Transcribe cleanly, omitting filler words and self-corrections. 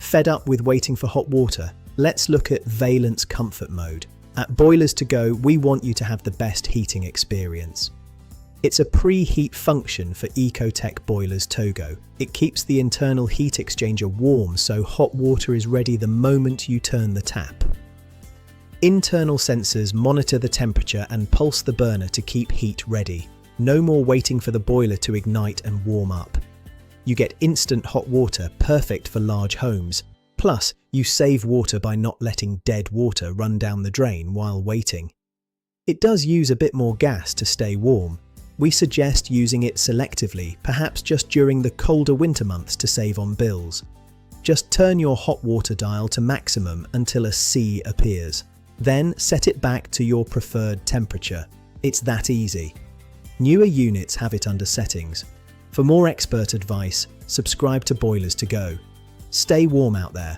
Fed up with waiting for hot water? Let's look at Vaillant Comfort Mode. At Boilers2Go, we want you to have the best heating experience. It's a preheat function for Ecotech Boilers2Go. It keeps the internal heat exchanger warm so hot water is ready the moment you turn the tap. Internal sensors monitor the temperature and pulse the burner to keep heat ready. No more waiting for the boiler to ignite and warm up. You get instant hot water, perfect for large homes. Plus, you save water by not letting dead water run down the drain while waiting. It does use a bit more gas to stay warm. We suggest using it selectively, perhaps just during the colder winter months to save on bills. Just turn your hot water dial to maximum until a C appears. Then set it back to your preferred temperature. It's that easy. Newer units have it under settings. For more expert advice, subscribe to Boilers2Go. Stay warm out there.